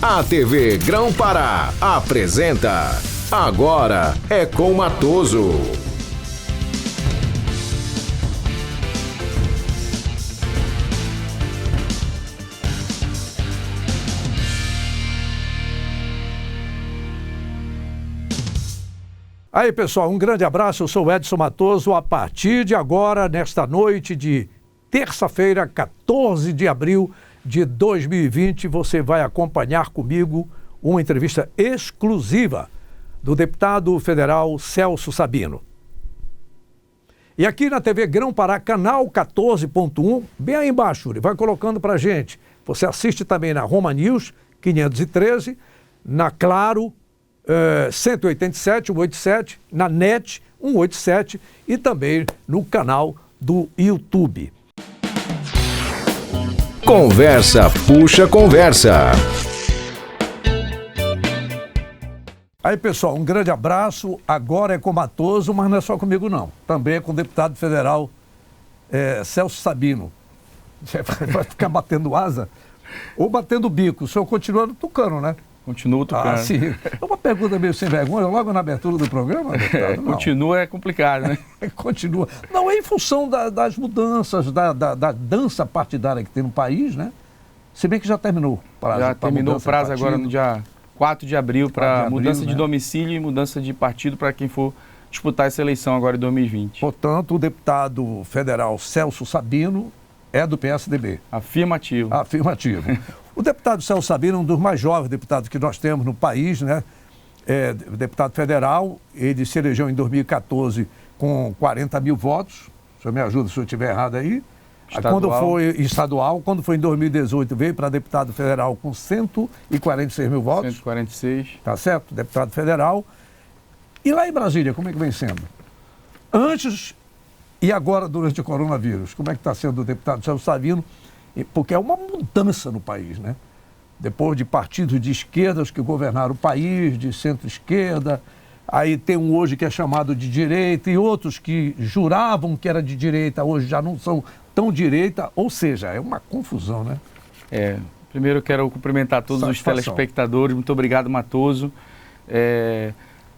A TV Grão-Pará apresenta Agora é com Matoso. Aí, pessoal, um grande abraço. Eu sou o Edson Matoso. A partir de agora, nesta noite de terça-feira, 14 de abril de 2020, você vai acompanhar comigo uma entrevista exclusiva do deputado federal Celso Sabino. E aqui na TV Grão-Pará, canal 14.1, bem aí embaixo, ele vai colocando pra gente. Você assiste também na Roma News 513, na Claro 187, 187, na NET 187 e também no canal do YouTube. Conversa puxa conversa. Aí, pessoal, um grande abraço. Agora é com Matoso, mas não é só comigo, não. Também é com o deputado federal Celso Sabino. Você vai ficar batendo asa ou batendo bico. O senhor continua tucano, né? Continuo tucano. Ah, sim. É uma pergunta meio sem vergonha, logo na abertura do programa, deputado? Continua é complicado, né? Continua. Não, é em função das mudanças, da dança partidária que tem no país, né? Se bem que já terminou o prazo. Já terminou o prazo agora no dia 4 de abril para mudança de domicílio e mudança de partido para quem for disputar essa eleição agora em 2020. Portanto, o deputado federal Celso Sabino é do PSDB. Afirmativo. Afirmativo. O deputado Celso Sabino é um dos mais jovens deputados que nós temos no país, né? É deputado federal, ele se elegeu em 2014 com 40 mil votos. O senhor me ajuda se eu estiver errado aí. Estadual. Quando foi estadual, quando foi em 2018, veio para deputado federal com 146 mil votos. 146. Tá certo? Deputado federal. E lá em Brasília, como é que vem sendo? Antes e agora, durante o coronavírus, como é que está sendo o deputado Celso Sabino? Porque é uma mudança no país, né? Depois de partidos de esquerdas que governaram o país, de centro-esquerda, aí tem um hoje que é chamado de direita e outros que juravam que era de direita, hoje já não são tão direita, ou seja, é uma confusão, né? Primeiro eu quero cumprimentar todos os telespectadores, muito obrigado, Matoso.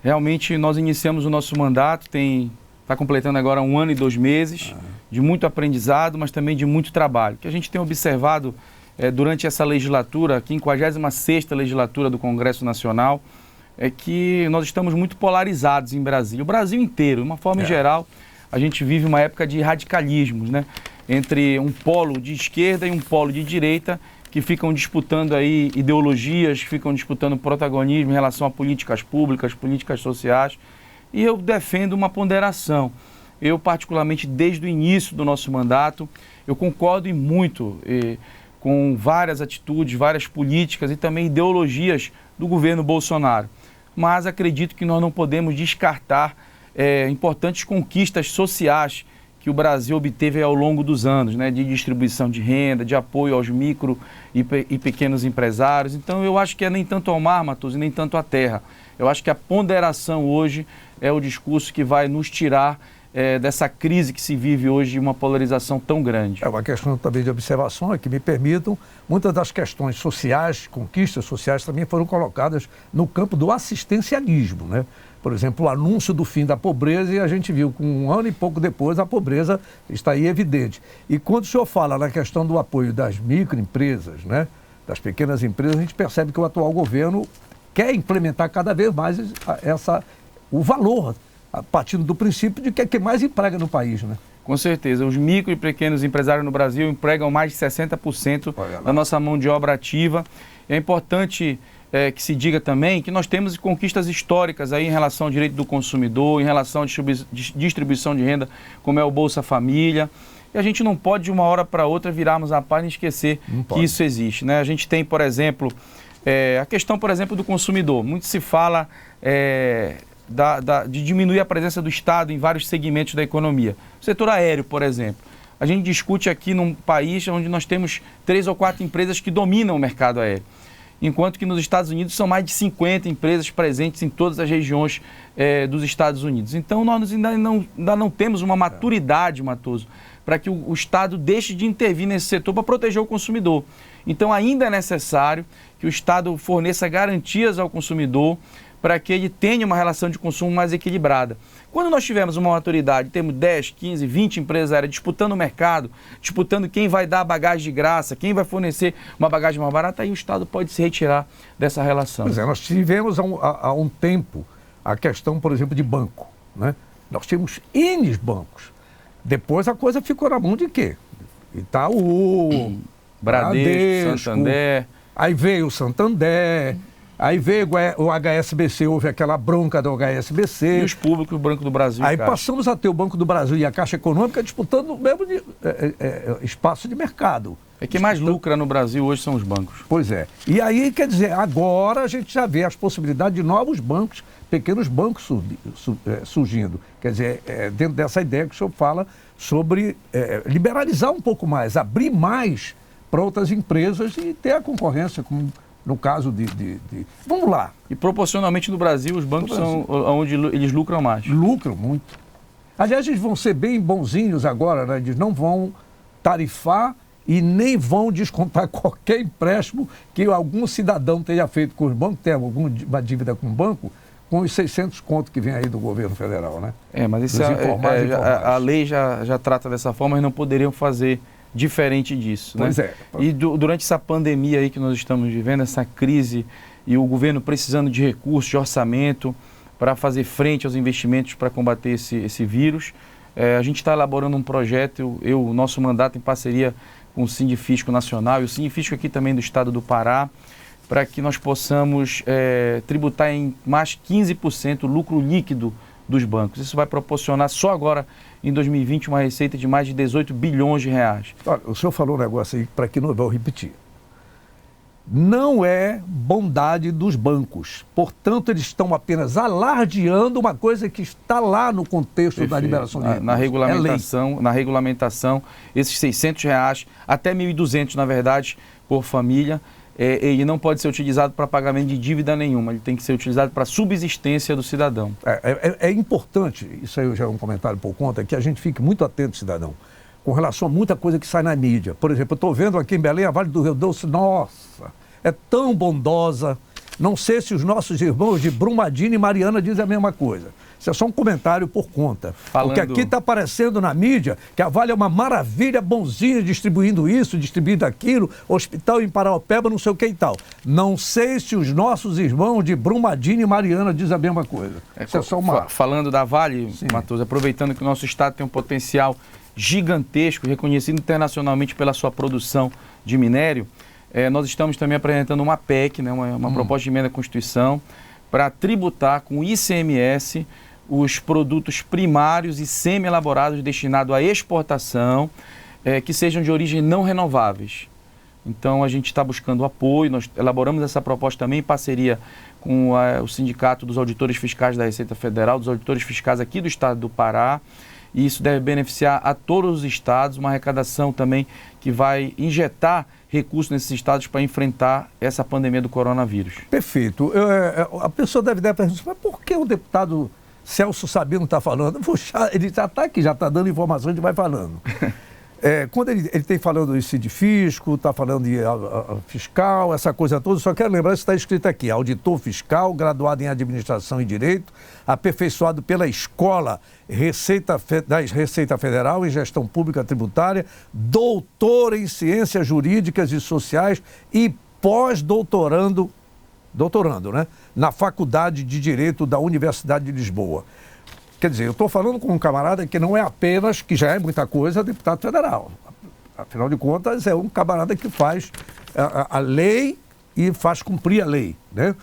Realmente nós iniciamos o nosso mandato, está completando agora 1 ano e 2 meses, de muito aprendizado, mas também de muito trabalho. O que a gente tem observado durante essa legislatura, a 56ª legislatura do Congresso Nacional, é que nós estamos muito polarizados em Brasília. O Brasil inteiro, de uma forma geral, a gente vive uma época de radicalismos, né? Entre um polo de esquerda e um polo de direita, que ficam disputando aí ideologias, ficam disputando protagonismo em relação a políticas públicas, políticas sociais. E eu defendo uma ponderação. Eu, particularmente, desde o início do nosso mandato, eu concordo muito com várias atitudes, várias políticas e também ideologias do governo Bolsonaro. Mas acredito que nós não podemos descartar importantes conquistas sociais que o Brasil obteve ao longo dos anos, né, de distribuição de renda, de apoio aos micro e pequenos empresários. Então, eu acho que é nem tanto ao mar, Matoso, e nem tanto à terra. Eu acho que a ponderação hoje é o discurso que vai nos tirar dessa crise que se vive hoje de uma polarização tão grande. É uma questão também de observação, é que me permitam, muitas das questões sociais, conquistas sociais também foram colocadas no campo do assistencialismo, né? Por exemplo, o anúncio do fim da pobreza e a gente viu que 1 ano e pouco depois a pobreza está aí evidente. E quando o senhor fala na questão do apoio das microempresas, né, das pequenas empresas, a gente percebe que o atual governo quer implementar cada vez mais o valor, partindo do princípio de que é quem mais emprega no país, né? Com certeza. Os micro e pequenos empresários no Brasil empregam mais de 60% da nossa mão de obra ativa. É importante que se diga também que nós temos conquistas históricas aí em relação ao direito do consumidor, em relação à distribuição de renda, como é o Bolsa Família. E a gente não pode, de uma hora para outra, virarmos a página e esquecer que isso existe, né? A gente tem, por exemplo, a questão, por exemplo, do consumidor. Muito se fala de diminuir a presença do Estado em vários segmentos da economia. O setor aéreo, por exemplo. A gente discute aqui num país onde nós temos 3 ou 4 empresas que dominam o mercado aéreo. Enquanto que nos Estados Unidos são mais de 50 empresas presentes em todas as regiões dos Estados Unidos. Então nós ainda não temos uma maturidade, Matoso, para que o Estado deixe de intervir nesse setor para proteger o consumidor. Então ainda é necessário que o Estado forneça garantias ao consumidor para que ele tenha uma relação de consumo mais equilibrada. Quando nós tivermos uma autoridade, temos 10, 15, 20 empresas aéreas disputando o mercado, disputando quem vai dar bagagem de graça, quem vai fornecer uma bagagem mais barata, aí o Estado pode se retirar dessa relação. Pois é, nós tivemos há um tempo a questão, por exemplo, de banco, né? Nós tínhamos N bancos. Depois a coisa ficou na mão de quê? Itaú, Bradesco, Santander. Aí veio o Santander, aí veio o HSBC, houve aquela bronca do HSBC. E os públicos, o Banco do Brasil. Aí passamos a ter o Banco do Brasil e a Caixa Econômica disputando o mesmo espaço de mercado. É quem mais lucra no Brasil hoje são os bancos. Pois é. E aí, quer dizer, agora a gente já vê as possibilidades de novos bancos, pequenos bancos surgindo. Quer dizer, dentro dessa ideia que o senhor fala sobre liberalizar um pouco mais, abrir mais para outras empresas e ter a concorrência, como no caso de... Vamos lá. E proporcionalmente no Brasil, os bancos são onde eles lucram mais. Lucram muito. Aliás, eles vão ser bem bonzinhos agora, né? Eles não vão tarifar e nem vão descontar qualquer empréstimo que algum cidadão tenha feito com os bancos, tenha alguma dívida com o banco, com os 600 contos que vem aí do governo federal, né? Mas isso a lei já trata dessa forma, mas não poderiam fazer diferente disso. Pois né? E durante essa pandemia aí que nós estamos vivendo, essa crise, e o governo precisando de recursos, de orçamento, para fazer frente aos investimentos para combater esse vírus, a gente está elaborando um projeto, o nosso mandato em parceria com o Sindifisco Nacional e o Sindifisco aqui também do Estado do Pará, para que nós possamos tributar em mais 15% o lucro líquido dos bancos. Isso vai proporcionar só agora, em 2020, uma receita de mais de 18 bilhões de reais. Olha, o senhor falou um negócio aí, para que não vou repetir. Não é bondade dos bancos. Portanto, eles estão apenas alardeando uma coisa que está lá no contexto da liberação de recursos. Na regulamentação, esses R$600, até R$1.200, na verdade, por família, ele não pode ser utilizado para pagamento de dívida nenhuma. Ele tem que ser utilizado para subsistência do cidadão. É importante, isso aí já é um comentário por conta, que a gente fique muito atento, cidadão, com relação a muita coisa que sai na mídia. Por exemplo, eu estou vendo aqui em Belém a Vale do Rio Doce, nossa, é tão bondosa. Não sei se os nossos irmãos de Brumadinho e Mariana dizem a mesma coisa. Isso é só um comentário por conta. Porque aqui está aparecendo na mídia que a Vale é uma maravilha, bonzinha, distribuindo isso, distribuindo aquilo, hospital em Paraopeba, não sei o que e tal. Não sei se os nossos irmãos de Brumadinho e Mariana dizem a mesma coisa. Isso é só uma... Falando da Vale, Matoso, aproveitando que o nosso estado tem um potencial gigantesco, reconhecido internacionalmente pela sua produção de minério, nós estamos também apresentando uma PEC, né, uma proposta de emenda à Constituição, para tributar com ICMS os produtos primários e semi-elaborados destinados à exportação, que sejam de origem não renováveis. Então, a gente está buscando apoio, nós elaboramos essa proposta também em parceria com o Sindicato dos Auditores Fiscais da Receita Federal, dos auditores fiscais aqui do estado do Pará, e isso deve beneficiar a todos os estados, uma arrecadação também que vai injetar recursos nesses estados para enfrentar essa pandemia do coronavírus. Perfeito. A pessoa deve perguntar, mas por que o deputado Celso Sabino está falando? Puxa, ele já está aqui, já está dando informações, a gente vai falando. Quando ele tem falando de Sindifisco, está falando de fiscal, essa coisa toda, só quero lembrar que está escrito aqui, auditor fiscal, graduado em administração e direito, aperfeiçoado pela escola da Receita Federal em gestão pública tributária, doutor em ciências jurídicas e sociais e pós-doutorando, né, na Faculdade de Direito da Universidade de Lisboa. Quer dizer, eu estou falando com um camarada que não é apenas, que já é muita coisa, deputado federal. Afinal de contas, é um camarada que faz a lei e faz cumprir a lei, né?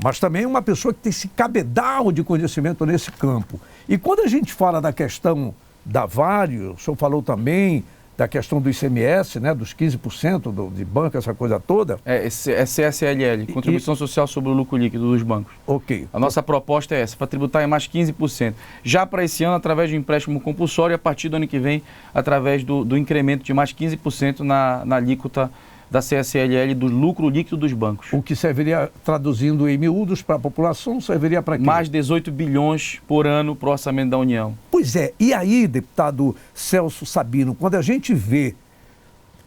Mas também é uma pessoa que tem esse cabedal de conhecimento nesse campo. E quando a gente fala da questão da Vale, o senhor falou também da questão do ICMS, né, dos 15% de banco, essa coisa toda. É CSLL, Contribuição Social sobre o Lucro Líquido dos bancos. Ok. A nossa proposta é essa, para tributar em mais 15%. Já para esse ano, através de um empréstimo compulsório, e a partir do ano que vem, através do incremento de mais 15% na alíquota da CSLL do lucro líquido dos bancos. O que serviria, traduzindo em miúdos para a população, serviria para quê? Mais 18 bilhões por ano para o orçamento da União. Pois é, e aí, deputado Celso Sabino, quando a gente vê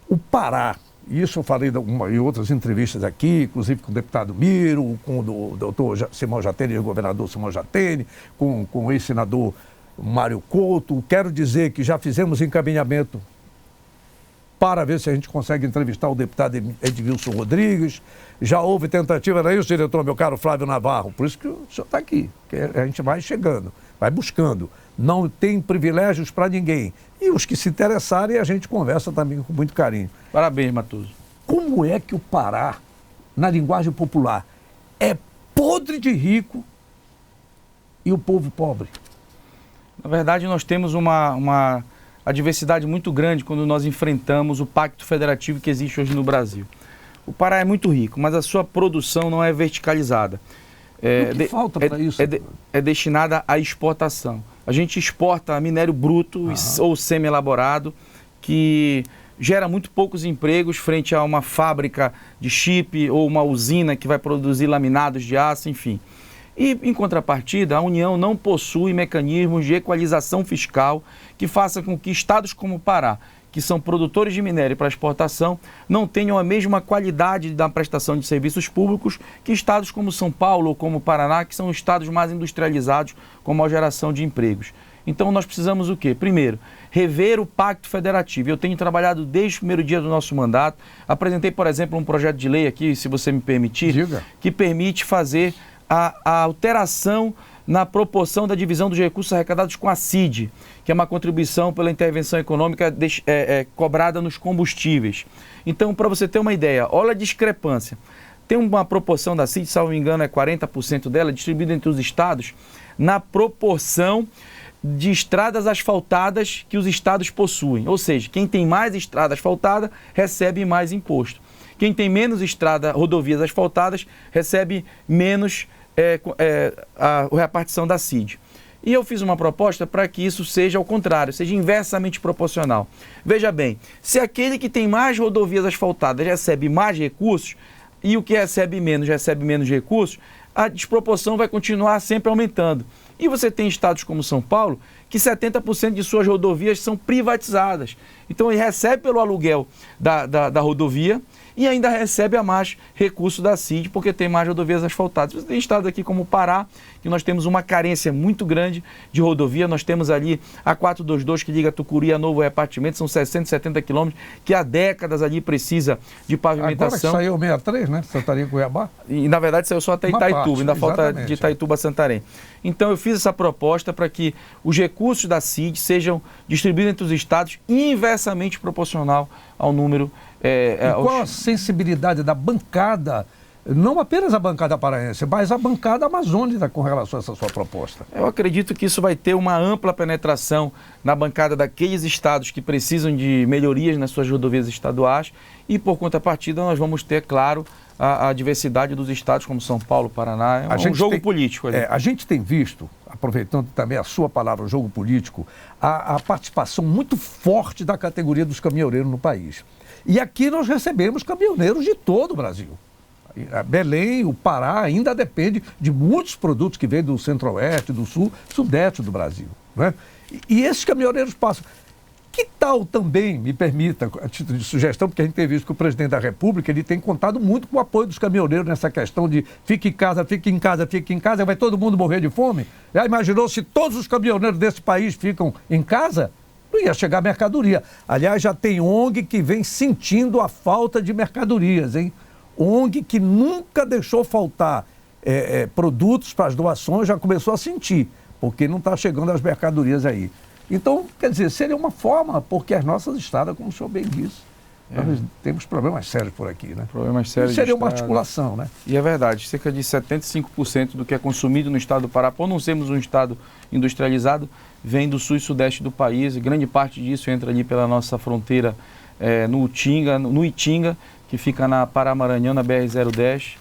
o Pará, e isso eu falei em outras entrevistas aqui, inclusive com o deputado Miro, com o doutor Simão Jatene, o governador Simão Jatene, com o ex-senador Mário Couto, quero dizer que já fizemos encaminhamento para ver se a gente consegue entrevistar o deputado Edmilson Rodrigues. Já houve tentativa, não é isso, diretor, meu caro Flávio Navarro? Por isso que o senhor está aqui, que a gente vai chegando, vai buscando. Não tem privilégios para ninguém. E os que se interessarem, a gente conversa também com muito carinho. Parabéns, Matoso. Como é que o Pará, na linguagem popular, é podre de rico e o povo pobre? Na verdade, nós temos uma adversidade muito grande quando nós enfrentamos o pacto federativo que existe hoje no Brasil. O Pará é muito rico, mas a sua produção não é verticalizada. O que falta para isso? É destinada à exportação. A gente exporta minério bruto ou semi-elaborado, que gera muito poucos empregos frente a uma fábrica de chip ou uma usina que vai produzir laminados de aço, enfim. E, em contrapartida, a União não possui mecanismos de equalização fiscal que façam com que estados como o Pará, que são produtores de minério para exportação, não tenham a mesma qualidade da prestação de serviços públicos que estados como São Paulo ou como o Paraná, que são estados mais industrializados com maior geração de empregos. Então nós precisamos o quê? Primeiro, rever o Pacto Federativo. Eu tenho trabalhado desde o primeiro dia do nosso mandato. Apresentei, por exemplo, um projeto de lei aqui, se você me permitir, que permite fazer a alteração na proporção da divisão dos recursos arrecadados com a CID, que é uma contribuição pela intervenção econômica cobrada nos combustíveis. Então, para você ter uma ideia, olha a discrepância. Tem uma proporção da CID, se não me engano, é 40% dela, distribuída entre os estados, na proporção de estradas asfaltadas que os estados possuem. Ou seja, quem tem mais estrada asfaltada recebe mais imposto. Quem tem menos rodovias asfaltadas recebe menos a repartição da CID. E eu fiz uma proposta para que isso seja ao contrário, seja inversamente proporcional. Veja bem, se aquele que tem mais rodovias asfaltadas recebe mais recursos e o que recebe menos recursos, a desproporção vai continuar sempre aumentando. E você tem estados como São Paulo, que 70% de suas rodovias são privatizadas. Então ele recebe pelo aluguel da rodovia e ainda recebe a mais recurso da CID, porque tem mais rodovias asfaltadas. Você tem estados aqui como o Pará, que nós temos uma carência muito grande de rodovia. Nós temos ali a 422, que liga Tucuruí a Novo Repartimento, são 670 quilômetros, que há décadas ali precisa de pavimentação. Agora que saiu o 63, né? Santarém Cuiabá. E na verdade saiu só até Itaituba, ainda falta de Itaituba a Santarém. Então eu fiz essa proposta para que os recursos da CID sejam distribuídos entre os estados inversamente proporcional ao número... qual a sensibilidade da bancada, não apenas a bancada paraense, mas a bancada amazônica com relação a essa sua proposta? Eu acredito que isso vai ter uma ampla penetração na bancada daqueles estados que precisam de melhorias nas suas rodovias estaduais e, por contrapartida, nós vamos ter, claro, a diversidade dos estados como São Paulo, Paraná. É um jogo político ali. A gente tem visto, aproveitando também a sua palavra, o jogo político, a participação muito forte da categoria dos caminhoneiros no país. E aqui nós recebemos caminhoneiros de todo o Brasil. Belém, o Pará ainda depende de muitos produtos que vêm do centro-oeste, do sul, sudeste do Brasil, né? E esses caminhoneiros passam. Que tal também, me permita, a título de sugestão, porque a gente tem visto que o presidente da República ele tem contado muito com o apoio dos caminhoneiros nessa questão de fique em casa, fique em casa, fique em casa, vai todo mundo morrer de fome? Já imaginou se todos os caminhoneiros desse país ficam em casa? Não ia chegar mercadoria. Aliás, já tem ONG que vem sentindo a falta de mercadorias, hein? ONG que nunca deixou faltar produtos para as doações, já começou a sentir, porque não está chegando as mercadorias aí. Então, quer dizer, seria uma forma, porque as nossas estradas, como o senhor bem disse, nós temos problemas sérios por aqui, né? Problemas sérios. Seria uma articulação, né? E é verdade, cerca de 75% do que é consumido no estado do Pará, por não sermos um estado industrializado, vem do sul e sudeste do país, e grande parte disso entra ali pela nossa fronteira no Itinga, que fica na Pará-Maranhão, na BR-010.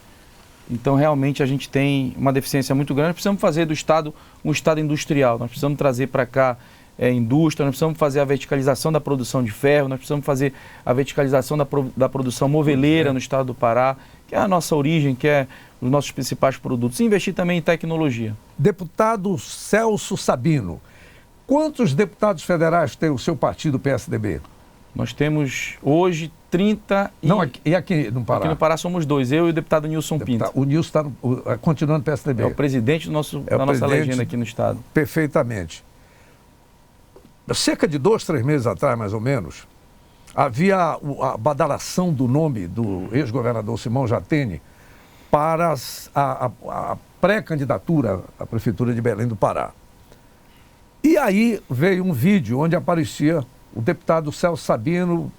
Então, realmente, a gente tem uma deficiência muito grande. Nós precisamos fazer do estado um estado industrial, nós precisamos trazer para cá indústria, nós precisamos fazer a verticalização da produção de ferro, nós precisamos fazer a verticalização da produção moveleira no estado do Pará, que é a nossa origem, que é os nossos principais produtos. E investir também em tecnologia. Deputado Celso Sabino, Quantos deputados federais tem o seu partido PSDB? Nós temos hoje 30 e... Não, e aqui no Pará? Aqui no Pará somos 2, eu e o deputado Nilson Pinto. O Nilson está continuando no PSDB. É o presidente da nossa legenda aqui no estado. Perfeitamente. Cerca de 2, 3 meses atrás, mais ou menos, havia a badalação do nome do ex-governador Simão Jatene para a pré-candidatura à Prefeitura de Belém do Pará. E aí veio um vídeo onde aparecia o deputado Celso Sabino,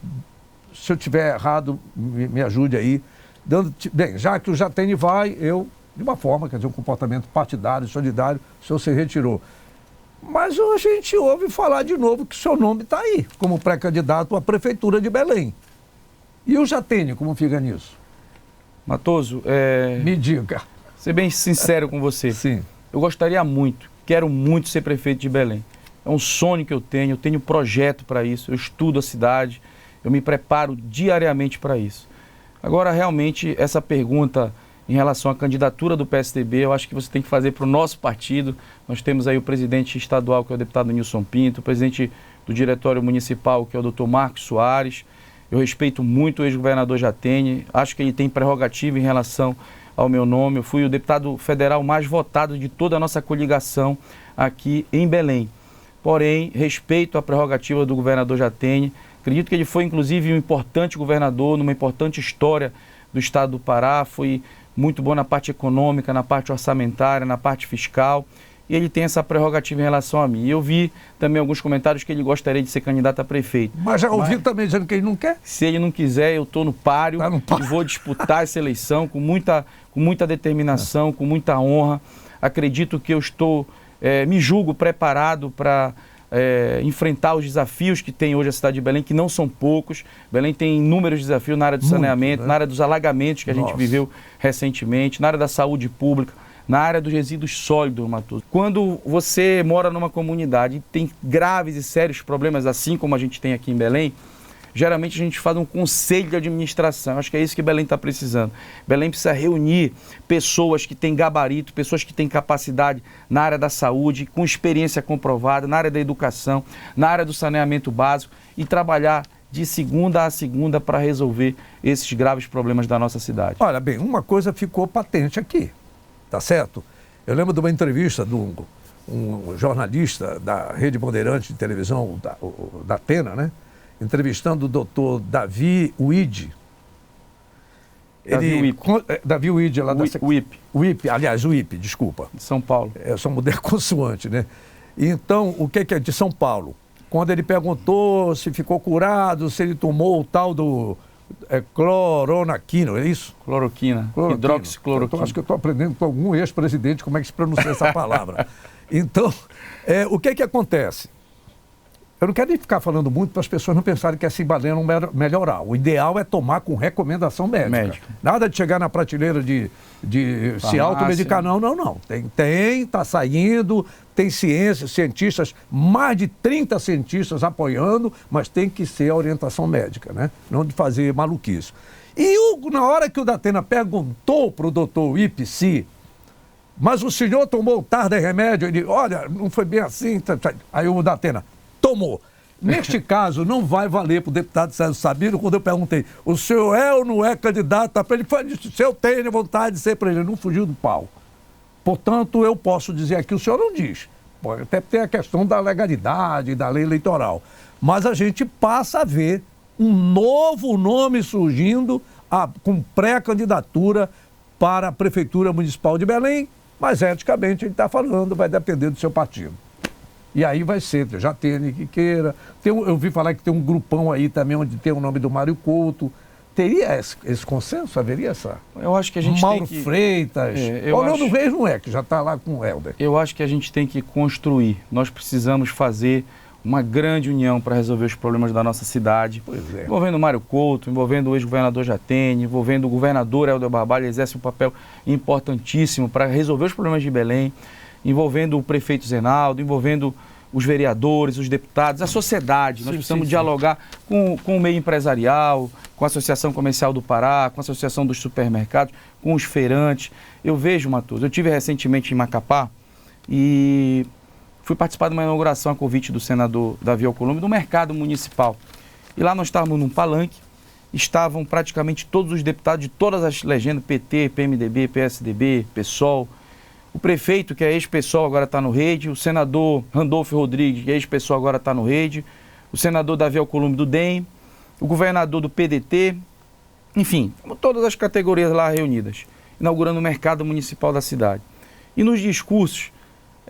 se eu estiver errado, me ajude aí, bem, já que o Jatene vai, eu, de uma forma, quer dizer, um comportamento partidário, solidário, o senhor se retirou. Mas a gente ouve falar de novo que o seu nome está aí, como pré-candidato à Prefeitura de Belém. E o Jatene, como fica nisso? Matoso, me diga. Ser bem sincero com você. Sim. Eu gostaria muito, quero muito ser prefeito de Belém. É um sonho que eu tenho projeto para isso, eu estudo a cidade, eu me preparo diariamente para isso. Agora, realmente, essa pergunta em relação à candidatura do PSDB, eu acho que você tem que fazer para o nosso partido. Nós temos aí o presidente estadual, que é o deputado Nilson Pinto, o presidente do diretório municipal, que é o doutor Marcos Soares. Eu respeito muito o ex-governador Jatene, acho que ele tem prerrogativa em relação ao meu nome. Eu fui o deputado federal mais votado de toda a nossa coligação aqui em Belém. Porém, respeito a prerrogativa do governador Jatene. Acredito que ele foi, inclusive, um importante governador, numa importante história do estado do Pará. Foi muito bom na parte econômica, na parte orçamentária, na parte fiscal. E ele tem essa prerrogativa em relação a mim. E eu vi também alguns comentários que ele gostaria de ser candidato a prefeito. Mas já ouvi também dizendo que ele não quer? Se ele não quiser, eu estou no páreo e vou disputar essa eleição com muita determinação, com muita honra. Acredito que eu me julgo preparado para enfrentar os desafios que tem hoje a cidade de Belém, que não são poucos. Belém tem inúmeros desafios na área do saneamento, na área dos alagamentos que a gente viveu recentemente, na área da saúde pública, na área dos resíduos sólidos, Matoso. Quando você mora numa comunidade e tem graves e sérios problemas, assim como a gente tem aqui em Belém, geralmente a gente faz um conselho de administração. Acho que é isso que Belém está precisando. Belém precisa reunir pessoas que têm gabarito, pessoas que têm capacidade na área da saúde, com experiência comprovada, na área da educação, na área do saneamento básico e trabalhar de segunda a segunda para resolver esses graves problemas da nossa cidade. Olha bem, uma coisa ficou patente aqui, tá certo? Eu lembro de uma entrevista de um jornalista da Rede Bandeirante de televisão, da Atena, né? Entrevistando o doutor Davi Uide. Davi Uide, lá da... UIP, aliás, UIP, desculpa. De São Paulo. É só mudei a consoante, né? Então, o que é de São Paulo? Quando ele perguntou se ficou curado, se ele tomou o tal do cloronaquina, é isso? Cloroquina. Hidroxicloroquina. Acho que eu estou aprendendo com algum ex-presidente como é que se pronuncia essa palavra. Então, o que acontece? Eu não quero nem ficar falando muito para as pessoas não pensarem que essa Belém não melhorar. O ideal é tomar com recomendação médica. Nada de chegar na prateleira de se automedicar. Não. Está saindo, tem cientistas, mais de 30 cientistas apoiando, mas tem que ser a orientação médica, né? Não de fazer maluquice. E na hora que o Datena perguntou para o doutor Ipsi, mas o senhor tomou tarde remédio? Ele, olha, não foi bem assim. Aí o Datena tomou. Neste caso, não vai valer para o deputado César Sabino, quando eu perguntei, o senhor é ou não é candidato a ele? Ele disse, se eu tenho vontade de ser para ele, não fugiu do pau. Portanto, eu posso dizer aqui, o senhor não diz. Pode até ter a questão da legalidade, da lei eleitoral. Mas a gente passa a ver um novo nome surgindo com pré-candidatura para a Prefeitura Municipal de Belém, mas eticamente ele está falando, vai depender do seu partido. E aí vai ser, já tem que queira. Eu ouvi falar que tem um grupão aí também onde tem o nome do Mário Couto. Teria esse consenso? Haveria essa? Eu acho que a gente Mauro tem que... Freitas. O Leandro Reis não é, que já está lá com o Helder. Eu acho que a gente tem que construir. Nós precisamos fazer uma grande união para resolver os problemas da nossa cidade. Pois é. Envolvendo o Mário Couto, envolvendo o ex-governador Jatene, envolvendo o governador Helder Barbalho, ele exerce um papel importantíssimo para resolver os problemas de Belém, envolvendo o prefeito Zenaldo, envolvendo os vereadores, os deputados, a sociedade. Nós precisamos dialogar com o meio empresarial, com a Associação Comercial do Pará, com a Associação dos Supermercados, com os feirantes. Eu vejo, Matoso, eu estive recentemente em Macapá e fui participar de uma inauguração a convite do senador Davi Alcolumbre do mercado municipal. E lá nós estávamos num palanque, estavam praticamente todos os deputados de todas as legendas, PT, PMDB, PSDB, PSOL, o prefeito, que é ex-PSOL, agora está no Rede, o senador Randolfo Rodrigues, que é ex-PSOL, agora está no Rede, o senador Davi Alcolumbre do DEM, o governador do PDT, enfim, todas as categorias lá reunidas, inaugurando o mercado municipal da cidade. E nos discursos,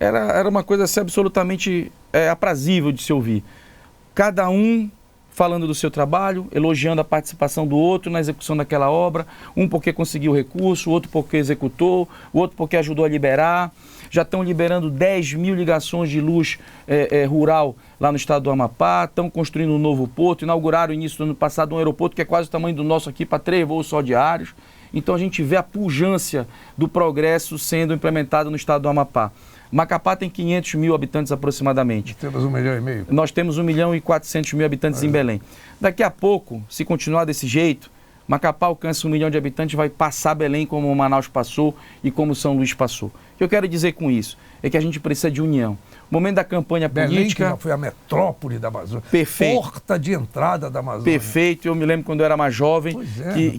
era uma coisa assim, absolutamente aprazível de se ouvir. Cada um falando do seu trabalho, elogiando a participação do outro na execução daquela obra, um porque conseguiu recurso, o outro porque executou, o outro porque ajudou a liberar. Já estão liberando 10 mil ligações de luz rural lá no estado do Amapá, estão construindo um novo porto, inauguraram no início do ano passado um aeroporto que é quase o tamanho do nosso aqui, para 3 voos só diários. Então a gente vê a pujança do progresso sendo implementado no estado do Amapá. Macapá tem 500 mil habitantes aproximadamente. Temos 1,5 milhão. Nós temos 1.400.000 habitantes em Belém. Daqui a pouco, se continuar desse jeito, Macapá alcança 1 milhão de habitantes, vai passar Belém como Manaus passou e como São Luís passou. O que eu quero dizer com isso é que a gente precisa de união. O momento da campanha política... Belém, que já foi a metrópole da Amazônia. Perfeito. Porta de entrada da Amazônia. Perfeito. Eu me lembro quando eu era mais jovem,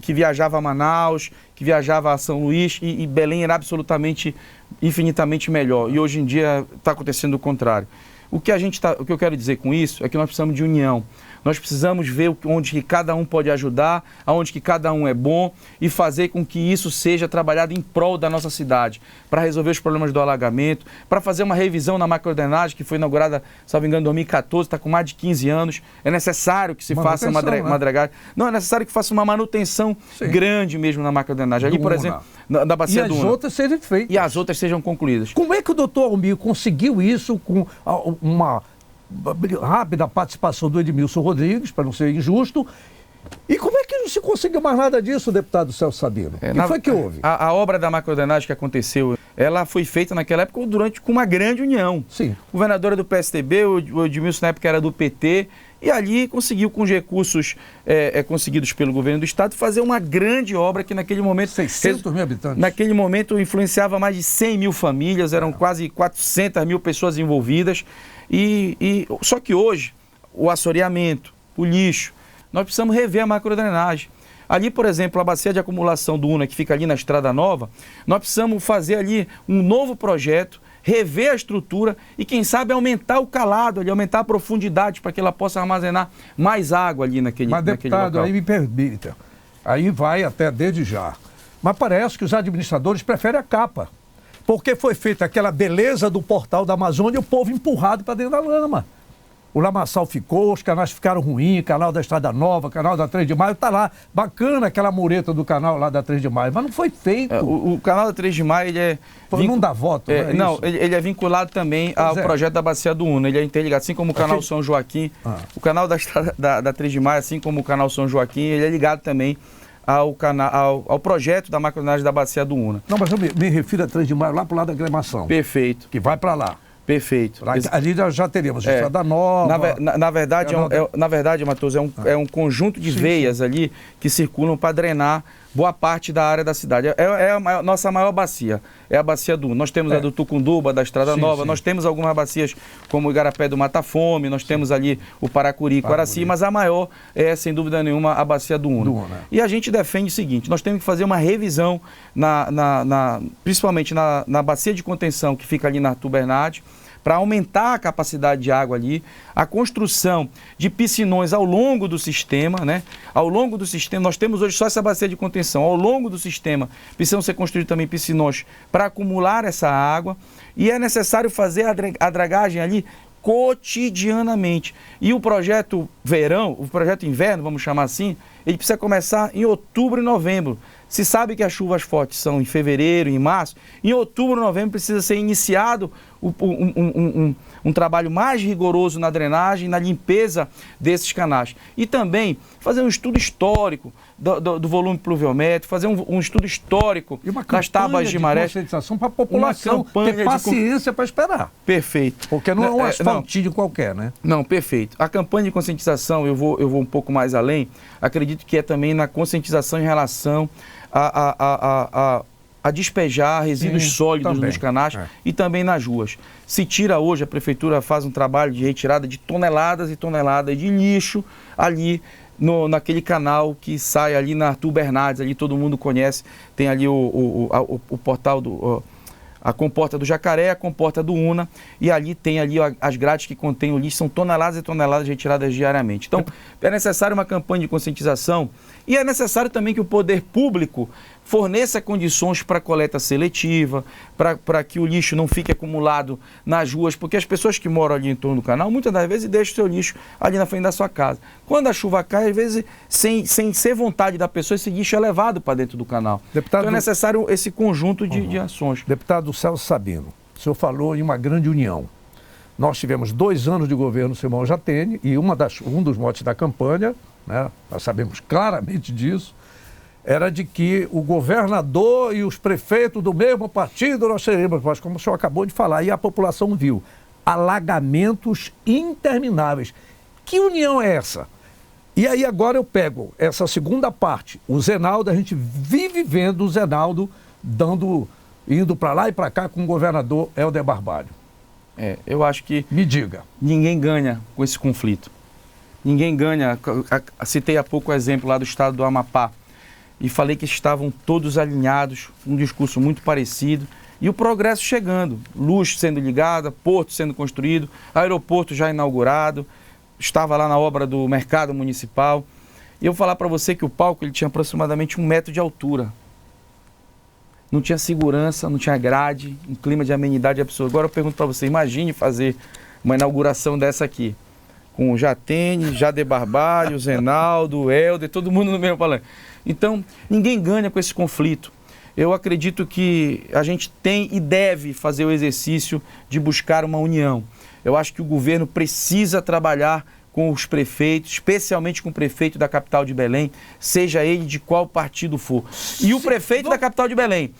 que viajava a Manaus, que viajava a São Luís, e Belém era absolutamente, infinitamente melhor. E hoje em dia está acontecendo o contrário. O que eu quero dizer com isso é que nós precisamos de união. Nós precisamos ver onde que cada um pode ajudar, aonde que cada um é bom e fazer com que isso seja trabalhado em prol da nossa cidade, para resolver os problemas do alagamento, para fazer uma revisão na macrodrenagem que foi inaugurada, salvo engano, em 2014, está com mais de 15 anos. É necessário que se faça uma dragagem. Não, é necessário que faça uma manutenção grande mesmo na macrodrenagem. Ali, por exemplo, na bacia do Una. E as outras sejam feitas. E as outras sejam concluídas. Como é que o doutor Almir conseguiu isso com uma rápida participação do Edmilson Rodrigues, para não ser injusto? E como é que não se conseguiu mais nada disso, deputado Celso Sabino? O que foi que houve? A obra da macrodrenagem que aconteceu, ela foi feita naquela época com uma grande união. Sim. O governador era do PSDB, o Edmilson na época era do PT, e ali conseguiu, com os recursos conseguidos pelo governo do estado, fazer uma grande obra que naquele momento... 600 mil habitantes. Naquele momento influenciava mais de 100 mil famílias, eram quase 400 mil pessoas envolvidas. Só que hoje, o assoreamento, o lixo, nós precisamos rever a macrodrenagem. Ali, por exemplo, a bacia de acumulação do Una, que fica ali na Estrada Nova, nós precisamos fazer ali um novo projeto, rever a estrutura e, quem sabe, aumentar o calado ali, aumentar a profundidade para que ela possa armazenar mais água ali naquele local. Mas, deputado, aí me permita, aí vai até desde já. Mas parece que os administradores preferem a capa. Porque foi feita aquela beleza do portal da Amazônia e o povo empurrado para dentro da lama. O lamaçal ficou, os canais ficaram ruins, canal da Estrada Nova, canal da 3 de Maio, tá lá. Bacana aquela mureta do canal lá da 3 de Maio, mas não foi feito. O canal da 3 de Maio, ele é... Não dá voto, não, ele é vinculado também ao projeto da Bacia do Una. Ele é interligado, assim como o canal São Joaquim. O canal da 3 de Maio, assim como o canal São Joaquim, ele é ligado também ao projeto da macrodrenagem da Bacia do Una. Não, mas eu me refiro a 3 de Maio lá pro lado da Aclamação. Perfeito. Que vai para lá. Perfeito. Ali já teríamos Estrada Nova. Na verdade, Matoso, é um conjunto de veias ali que circulam para drenar boa parte da área da cidade. É a nossa maior bacia, é a bacia do Una. Nós temos a do Tucunduba, da Estrada Nova, nós temos algumas bacias como o Igarapé do Mata Fome, nós temos ali o Paracuri, Quaraci, mas a maior é, sem dúvida nenhuma, a bacia do Una. E a gente defende o seguinte, nós temos que fazer uma revisão, principalmente na bacia de contenção que fica ali na Arthur Bernardi, para aumentar a capacidade de água ali, a construção de piscinões ao longo do sistema, né? Ao longo do sistema, nós temos hoje só essa bacia de contenção, ao longo do sistema precisam ser construídos também piscinões para acumular essa água e é necessário fazer a dragagem ali cotidianamente. E o projeto verão, o projeto inverno, vamos chamar assim, ele precisa começar em outubro e novembro. Se sabe que as chuvas fortes são em fevereiro, em março, em outubro e novembro precisa ser iniciado um trabalho mais rigoroso na drenagem, na limpeza desses canais. E também fazer um estudo histórico do volume pluviométrico, fazer um estudo histórico das tábuas de maré. Conscientização para a população ter paciência para esperar. Perfeito. Porque não é um asfaltinho qualquer, né? Não, perfeito. A campanha de conscientização, eu vou um pouco mais além, acredito que é também na conscientização em relação a despejar resíduos sólidos também. nos canais e também nas ruas. Se tira hoje, a prefeitura faz um trabalho de retirada de toneladas e toneladas de lixo ali naquele canal que sai ali na Arthur Bernardes, ali todo mundo conhece, tem ali o portal a comporta do Jacaré, a comporta do Una, e ali tem ali as grades que contêm o lixo, são toneladas e toneladas retiradas diariamente. Então, é necessário uma campanha de conscientização e é necessário também que o poder público forneça condições para coleta seletiva, para que o lixo não fique acumulado nas ruas, porque as pessoas que moram ali em torno do canal, muitas das vezes deixam o seu lixo ali na frente da sua casa. Quando a chuva cai, às vezes, sem ser vontade da pessoa, esse lixo é levado para dentro do canal. Deputado, então é necessário esse conjunto de ações. Deputado Celso Sabino, o senhor falou em uma grande união. Nós tivemos 2 anos de governo Simão Jatene e um dos motes da campanha, né, nós sabemos claramente disso, era de que o governador e os prefeitos do mesmo partido nós seríamos, mas como o senhor acabou de falar, e a população viu alagamentos intermináveis. Que união é essa? E aí agora eu pego essa segunda parte, o Zenaldo, a gente vive vendo o Zenaldo indo para lá e para cá com o governador Helder Barbalho. Eu acho que... Me diga. Ninguém ganha com esse conflito. Ninguém ganha. Citei há pouco o exemplo lá do estado do Amapá. E falei que estavam todos alinhados, um discurso muito parecido, e o progresso chegando, luz sendo ligada, porto sendo construído, aeroporto já inaugurado, estava lá na obra do mercado municipal. E eu vou falar para você que o palco ele tinha aproximadamente 1 metro de altura. Não tinha segurança, não tinha grade, um clima de amenidade absurdo. Agora eu pergunto para você, imagine fazer uma inauguração dessa aqui, com o Jatene, Jader Barbalho, Zenaldo, Helder, todo mundo no mesmo palanque. Então, ninguém ganha com esse conflito. Eu acredito que a gente tem e deve fazer o exercício de buscar uma união. Eu acho que o governo precisa trabalhar com os prefeitos, especialmente com o prefeito da capital de Belém, seja ele de qual partido for. E o prefeito da capital de Belém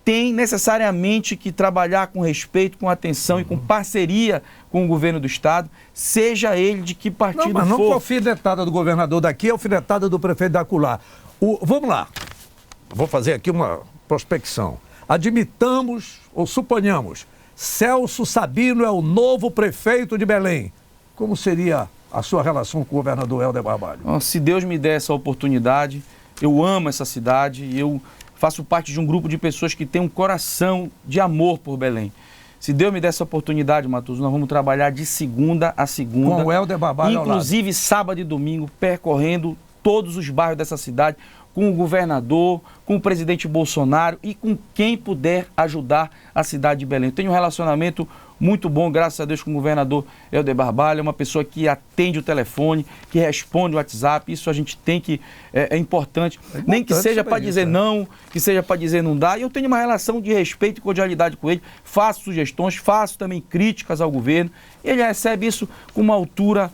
tem necessariamente que trabalhar com respeito, com atenção e com parceria com o governo do estado, seja ele de que partido for. Mas não com a alfinetada do governador daqui, a alfinetada do prefeito da acolá. Vamos lá, vou fazer aqui uma prospecção. Admitamos ou suponhamos, Celso Sabino é o novo prefeito de Belém. Como seria a sua relação com o governador Helder Barbalho? Se Deus me der essa oportunidade, eu amo essa cidade, eu faço parte de um grupo de pessoas que tem um coração de amor por Belém. Se Deus me der essa oportunidade, Matoso, nós vamos trabalhar de segunda a segunda. Com o Helder Barbalho ao lado. Inclusive sábado e domingo, percorrendo todos os bairros dessa cidade, com o governador, com o presidente Bolsonaro e com quem puder ajudar a cidade de Belém. Eu tenho um relacionamento muito bom, graças a Deus, com o governador Helder Barbalho, é uma pessoa que atende o telefone, que responde o WhatsApp, isso a gente tem que, é importante, nem que seja para dizer não, que seja para dizer não dá, e eu tenho uma relação de respeito e cordialidade com ele, faço sugestões, faço também críticas ao governo, e ele recebe isso com uma altura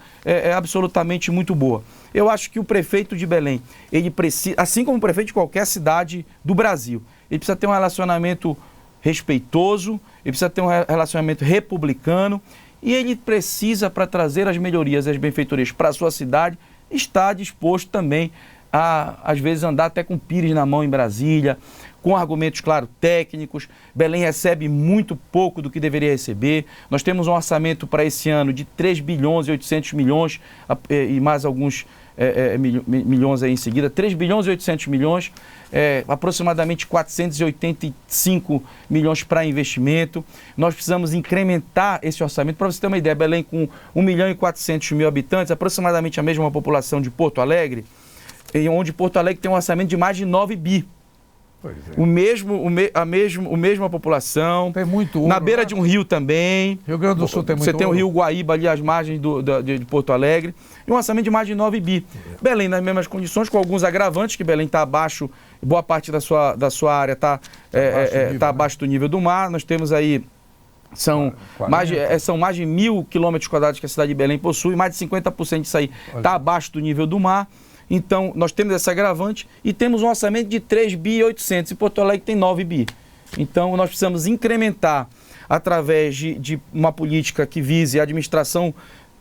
absolutamente muito boa. Eu acho que o prefeito de Belém, ele precisa, assim como o prefeito de qualquer cidade do Brasil, ele precisa ter um relacionamento respeitoso, ele precisa ter um relacionamento republicano e ele precisa, para trazer as melhorias e as benfeitorias para a sua cidade, estar disposto também a, às vezes, andar até com pires na mão em Brasília, com argumentos, claro, técnicos. Belém recebe muito pouco do que deveria receber. Nós temos um orçamento para esse ano de 3 bilhões e 800 milhões e mais alguns milhões aí em seguida. 3 bilhões e 800 milhões, aproximadamente 485 milhões para investimento. Nós precisamos incrementar esse orçamento. Para você ter uma ideia, Belém com 1 milhão e 400 mil habitantes, aproximadamente a mesma população de Porto Alegre, onde Porto Alegre tem um orçamento de mais de 9 bi. A mesma população. Tem muito ouro, na beira de um rio também. Rio Grande do Sul tem muito Você tem o ouro. rio Guaíba ali, às margens de Porto Alegre. E um orçamento de mais de 9 bi. Belém nas mesmas condições, com alguns agravantes, que Belém está abaixo, boa parte da sua área está abaixo do nível do mar. Nós temos aí, são mais de 1.000 quilômetros quadrados que a cidade de Belém possui, mais de 50% disso aí está abaixo do nível do mar. Então, nós temos esse agravante e temos um orçamento de 3 bi e 800 e Porto Alegre tem 9 bi. Então, nós precisamos incrementar através de uma política que vise a administração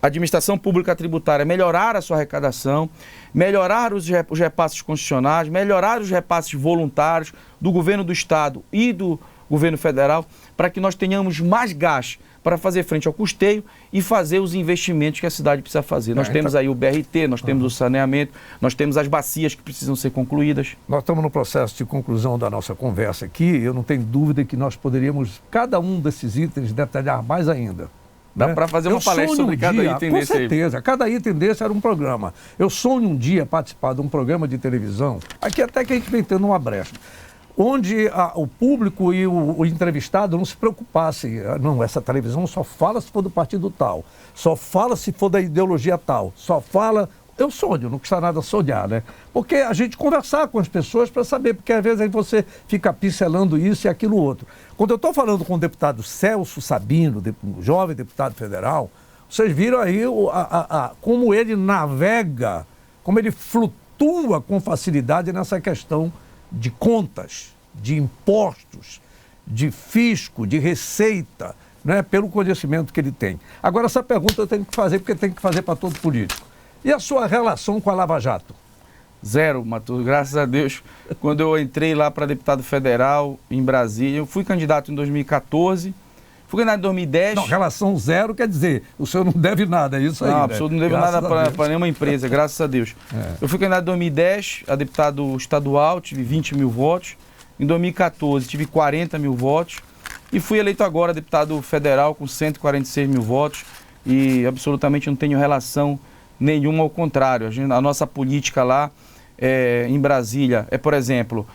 administração pública tributária melhorar a sua arrecadação, melhorar os repasses constitucionais, melhorar os repasses voluntários do governo do Estado e do governo federal, para que nós tenhamos mais gás para fazer frente ao custeio e fazer os investimentos que a cidade precisa fazer. Nós temos aí o BRT, nós temos o saneamento, nós temos as bacias que precisam ser concluídas. Nós estamos no processo de conclusão da nossa conversa aqui. Eu não tenho dúvida que nós poderíamos, cada um desses itens, detalhar mais ainda. Dá para fazer uma palestra sobre cada item desse aí. Com certeza, cada item desse era um programa. Eu sonho um dia participar de um programa de televisão, aqui até que a gente vem tendo uma brecha, onde o público e o entrevistado não se preocupassem. Não, essa televisão só fala se for do partido tal, só fala se for da ideologia tal, só fala... Eu sonho, não custa nada sonhar, né? Porque a gente conversar com as pessoas para saber, porque às vezes aí você fica pincelando isso e aquilo outro. Quando eu estou falando com o deputado Celso Sabino, um jovem deputado federal, vocês viram aí como ele navega, como ele flutua com facilidade nessa questão de contas, de impostos, de fisco, de receita, né, pelo conhecimento que ele tem. Agora, essa pergunta eu tenho que fazer, porque tem que fazer para todo político. E a sua relação com a Lava Jato? Zero, Matoso, graças a Deus. Quando eu entrei lá para deputado federal em Brasília, eu fui candidato em 2014, fui candidato em 2010. Não, relação zero quer dizer, o senhor não deve nada, é isso aí, não, né? Absoluto, não devo nada para nenhuma empresa, graças a Deus. Eu fui candidato em 2010 a deputado estadual, tive 20 mil votos. Em 2014 tive 40 mil votos. E fui eleito agora deputado federal com 146 mil votos. E absolutamente não tenho relação nenhuma, ao contrário. A nossa política lá em Brasília por exemplo,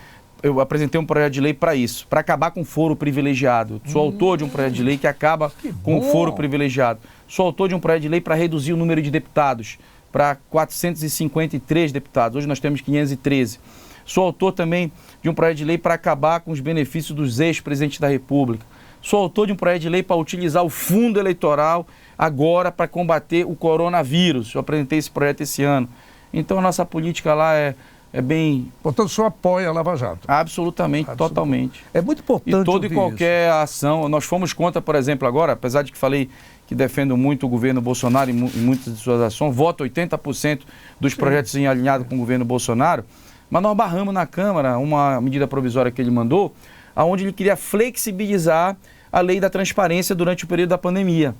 eu apresentei um projeto de lei para isso, para acabar com o foro privilegiado. Sou autor de um projeto de lei que acaba com o foro privilegiado. Sou autor de um projeto de lei para reduzir o número de deputados para 453 deputados. Hoje nós temos 513. Sou autor também de um projeto de lei para acabar com os benefícios dos ex-presidentes da República. Sou autor de um projeto de lei para utilizar o fundo eleitoral agora para combater o coronavírus. Eu apresentei esse projeto esse ano. Então a nossa política lá é bem... Portanto, o senhor apoia a Lava Jato? Absolutamente, totalmente. É muito importante. E toda e qualquer ação. Nós fomos contra, por exemplo, agora, apesar de que falei que defendo muito o governo Bolsonaro em muitas de suas ações, voto 80% dos projetos em alinhado com o governo Bolsonaro, mas nós barramos na Câmara uma medida provisória que ele mandou, onde ele queria flexibilizar a lei da transparência durante o período da pandemia.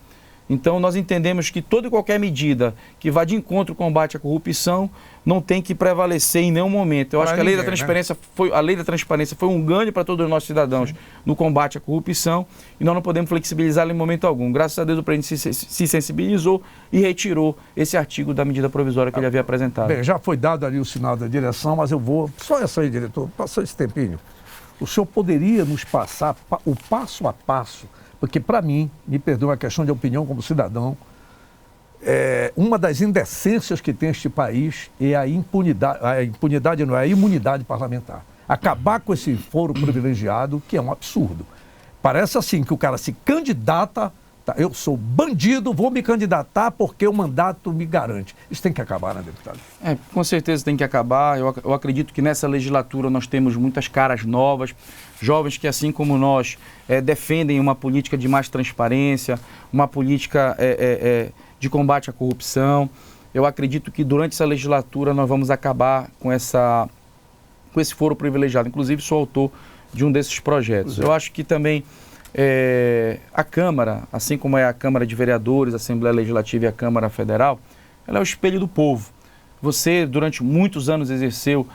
Então nós entendemos que toda e qualquer medida que vá de encontro ao combate à corrupção não tem que prevalecer em nenhum momento. Eu acho que a lei da transparência foi um ganho para todos os nossos cidadãos no combate à corrupção e nós não podemos flexibilizá-la em momento algum. Graças a Deus o presidente se sensibilizou e retirou esse artigo da medida provisória que ele havia apresentado. Bem, já foi dado ali o sinal da direção, mas eu vou... Só essa aí, diretor, passou esse tempinho. O senhor poderia nos passar o passo a passo, porque para mim, me perdoa a questão de opinião como cidadão, uma das indecências que tem este país é a impunidade não é a imunidade parlamentar. Acabar com esse foro privilegiado, que é um absurdo. Parece assim que o cara se candidata, eu sou bandido, vou me candidatar porque o mandato me garante. Isso tem que acabar, né, deputado? Com certeza tem que acabar. Eu acredito que nessa legislatura nós temos muitas caras novas, jovens que, assim como nós, defendem uma política de mais transparência, uma política de combate à corrupção. Eu acredito que durante essa legislatura nós vamos acabar com esse foro privilegiado. Inclusive, sou autor de um desses projetos. Eu acho que também a Câmara, assim como é a Câmara de Vereadores, a Assembleia Legislativa e a Câmara Federal, ela é o espelho do povo. Você, durante muitos anos, exerceu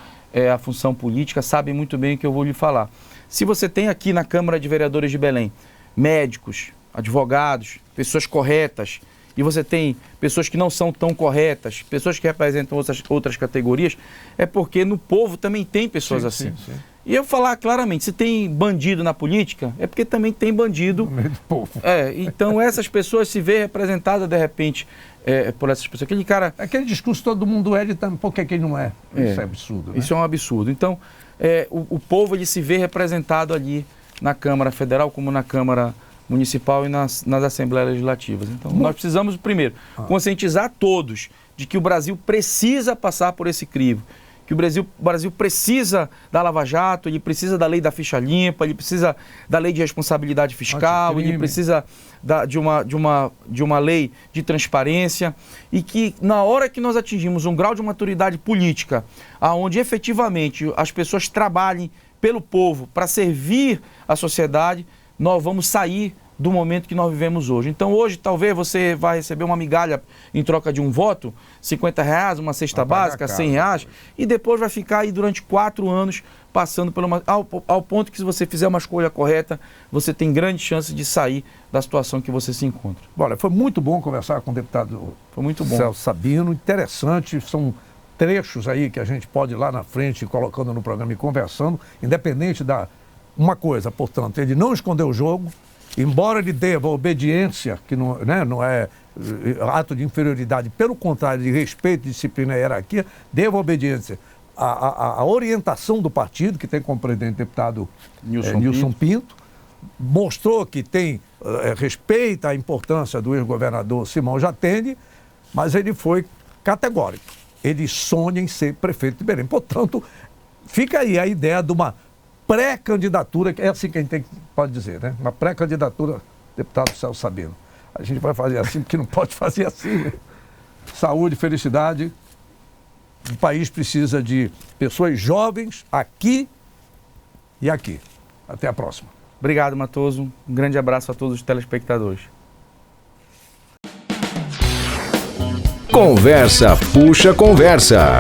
a função política, sabe muito bem o que eu vou lhe falar. Se você tem aqui na Câmara de Vereadores de Belém médicos, advogados, pessoas corretas, e você tem pessoas que não são tão corretas, pessoas que representam outras categorias, é porque no povo também tem pessoas assim. Sim. E eu falar claramente, se tem bandido na política, é porque também tem bandido... No meio do povo. Então essas pessoas se veem representadas, de repente, por essas pessoas. Aquele cara... Aquele discurso todo mundo é, por que quem não é? Isso é absurdo, né? Isso é um absurdo. Então, o povo ele se vê representado ali na Câmara Federal, como na Câmara Municipal e nas Assembleias Legislativas. Então, nós precisamos, primeiro, conscientizar todos de que o Brasil precisa passar por esse crivo, que o Brasil precisa da Lava Jato, ele precisa da lei da ficha limpa, ele precisa da lei de responsabilidade fiscal, ele precisa de uma lei de transparência, e que na hora que nós atingimos um grau de maturidade política, onde efetivamente as pessoas trabalhem pelo povo para servir a sociedade, nós vamos sair do momento que nós vivemos hoje. Então hoje talvez você vai receber uma migalha em troca de um voto, R$50, uma cesta básica, R$100, e depois vai ficar aí durante 4 anos passando ao ponto que, se você fizer uma escolha correta, você tem grande chance de sair da situação que você se encontra. Olha, foi muito bom conversar com o deputado Celso Sabino, interessante, são trechos aí que a gente pode ir lá na frente colocando no programa e conversando, independente da... Uma coisa, portanto, ele não escondeu o jogo, embora ele deva obediência, que não, né, não é ato de inferioridade, pelo contrário, de respeito, disciplina e hierarquia, deva obediência à orientação do partido, que tem como presidente o deputado Nilson Pinto, mostrou que tem, respeita a importância do ex-governador Simão Jatene, mas ele foi categórico. Ele sonha em ser prefeito de Belém. Portanto, fica aí a ideia de uma pré-candidatura, que é assim que a gente pode dizer, né? Uma pré-candidatura, deputado Celso Sabino. A gente vai fazer assim, porque não pode fazer assim, né? Saúde, felicidade. O país precisa de pessoas jovens aqui e aqui. Até a próxima. Obrigado, Matoso. Um grande abraço a todos os telespectadores. Conversa puxa conversa.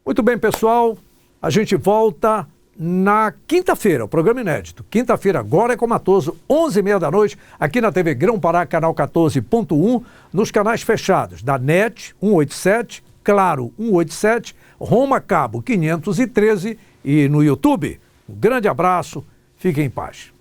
Muito bem, pessoal. A gente volta na quinta-feira, o programa inédito. Quinta-feira, agora é com Matoso, 11h30 da noite, aqui na TV Grão Pará, canal 14.1, nos canais fechados da NET 187, Claro 187, Roma Cabo 513 e no YouTube. Um grande abraço, fiquem em paz.